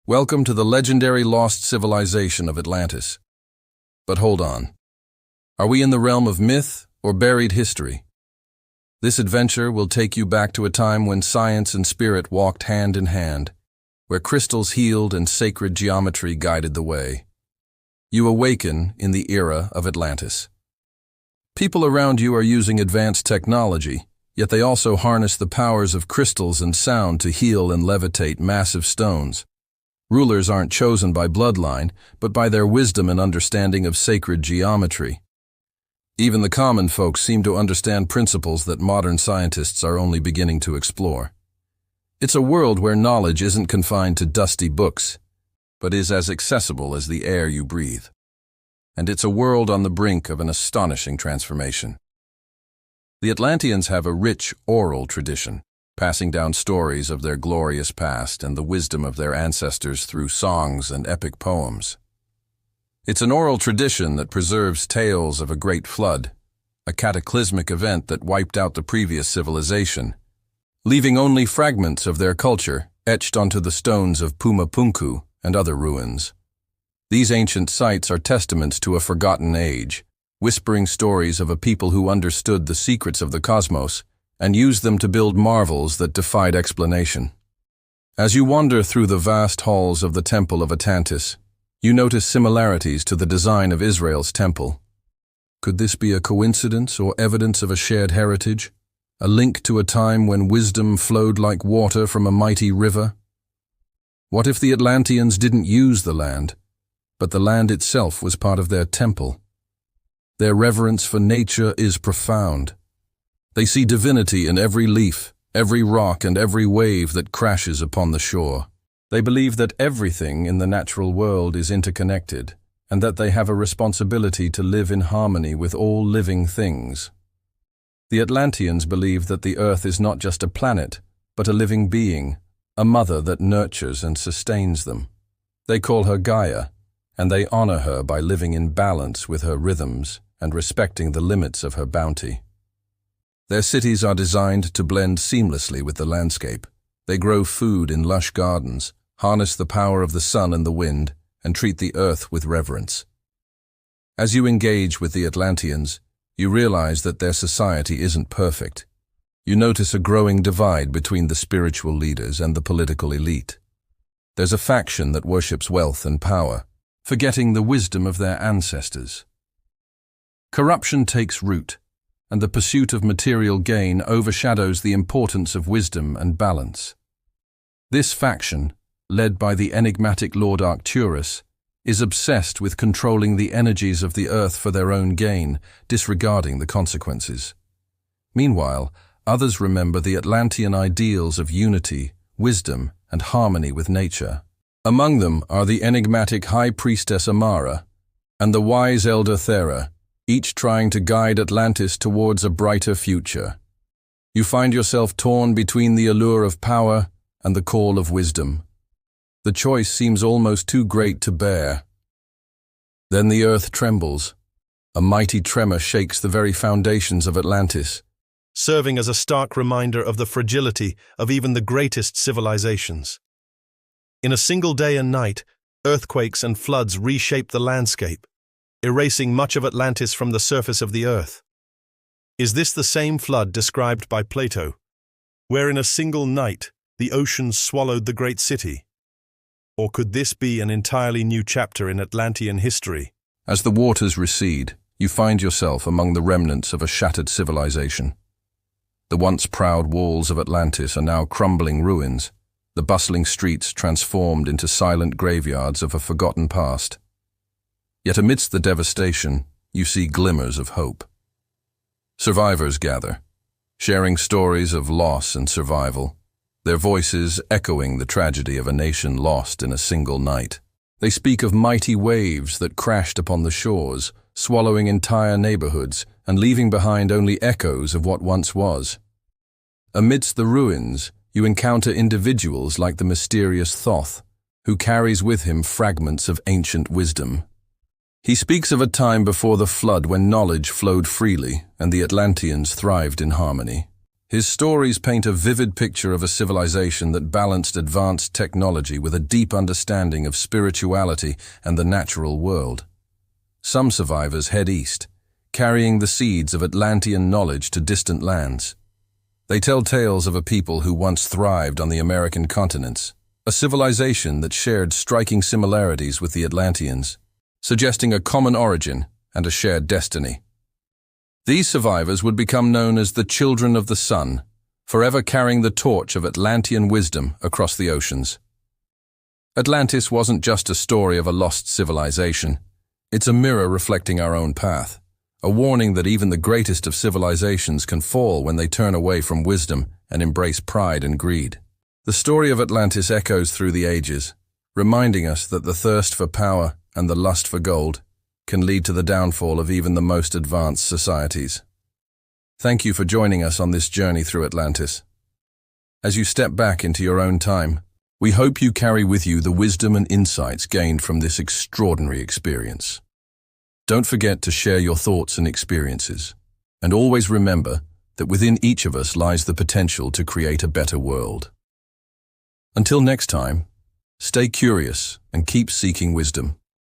Welcome to the legendary lost civilization of Atlantis. But hold on. Are we in the realm of myth or buried history? This adventure will take you back to a time when science and spirit walked hand in hand, where crystals healed and sacred geometry guided the way. You awaken in the era of Atlantis. People around you are using advanced technology, yet they also harness the powers of crystals and sound to heal and levitate massive stones. Rulers aren't chosen by bloodline, but by their wisdom and understanding of sacred geometry. Even the common folks seem to understand principles that modern scientists are only beginning to explore. It's a world where knowledge isn't confined to dusty books, but is as accessible as the air you breathe. And it's a world on the brink of an astonishing transformation. The Atlanteans have a rich oral tradition, passing down stories of their glorious past and the wisdom of their ancestors through songs and epic poems. It's an oral tradition that preserves tales of a great flood, a cataclysmic event that wiped out the previous civilization, leaving only fragments of their culture etched onto the stones of Pumapunku and other ruins. These ancient sites are testaments to a forgotten age, whispering stories of a people who understood the secrets of the cosmos and used them to build marvels that defied explanation. As you wander through the vast halls of the Temple of Atlantis, you notice similarities to the design of Israel's temple. Could this be a coincidence or evidence of a shared heritage? A link to a time when wisdom flowed like water from a mighty river? What if the Atlanteans didn't use the land, but the land itself was part of their temple? Their reverence for nature is profound. They see divinity in every leaf, every rock, and every wave that crashes upon the shore. They believe that everything in the natural world is interconnected, and that they have a responsibility to live in harmony with all living things. The Atlanteans believe that the Earth is not just a planet, but a living being, a mother that nurtures and sustains them. They call her Gaia, and they honor her by living in balance with her rhythms and respecting the limits of her bounty. Their cities are designed to blend seamlessly with the landscape. They grow food in lush gardens, harness the power of the sun and the wind, and treat the earth with reverence. As you engage with the Atlanteans, you realize that their society isn't perfect. You notice a growing divide between the spiritual leaders and the political elite. There's a faction that worships wealth and power, forgetting the wisdom of their ancestors. Corruption takes root, and the pursuit of material gain overshadows the importance of wisdom and balance. This faction, led by the enigmatic Lord Arcturus, is obsessed with controlling the energies of the earth for their own gain, disregarding the consequences. Meanwhile, others remember the Atlantean ideals of unity, wisdom, and harmony with nature. Among them are the enigmatic High Priestess Amara and the wise Elder Thera, each trying to guide Atlantis towards a brighter future. You find yourself torn between the allure of power and the call of wisdom. The choice seems almost too great to bear. Then the earth trembles. A mighty tremor shakes the very foundations of Atlantis, serving as a stark reminder of the fragility of even the greatest civilizations. In a single day and night, earthquakes and floods reshape the landscape, erasing much of Atlantis from the surface of the earth. Is this the same flood described by Plato, where in a single night the oceans swallowed the great city? Or could this be an entirely new chapter in Atlantean history? As the waters recede, you find yourself among the remnants of a shattered civilization. The once proud walls of Atlantis are now crumbling ruins, the bustling streets transformed into silent graveyards of a forgotten past. Yet amidst the devastation, you see glimmers of hope. Survivors gather, sharing stories of loss and survival, their voices echoing the tragedy of a nation lost in a single night. They speak of mighty waves that crashed upon the shores, swallowing entire neighborhoods and leaving behind only echoes of what once was. Amidst the ruins, you encounter individuals like the mysterious Thoth, who carries with him fragments of ancient wisdom. He speaks of a time before the flood when knowledge flowed freely and the Atlanteans thrived in harmony. His stories paint a vivid picture of a civilization that balanced advanced technology with a deep understanding of spirituality and the natural world. Some survivors head east, carrying the seeds of Atlantean knowledge to distant lands. They tell tales of a people who once thrived on the American continents, a civilization that shared striking similarities with the Atlanteans, suggesting a common origin and a shared destiny. These survivors would become known as the Children of the Sun, forever carrying the torch of Atlantean wisdom across the oceans. Atlantis wasn't just a story of a lost civilization. It's a mirror reflecting our own path, a warning that even the greatest of civilizations can fall when they turn away from wisdom and embrace pride and greed. The story of Atlantis echoes through the ages, reminding us that the thirst for power and the lust for gold can lead to the downfall of even the most advanced societies. Thank you for joining us on this journey through Atlantis. As you step back into your own time, we hope you carry with you the wisdom and insights gained from this extraordinary experience. Don't forget to share your thoughts and experiences, and always remember that within each of us lies the potential to create a better world. Until next time, stay curious and keep seeking wisdom.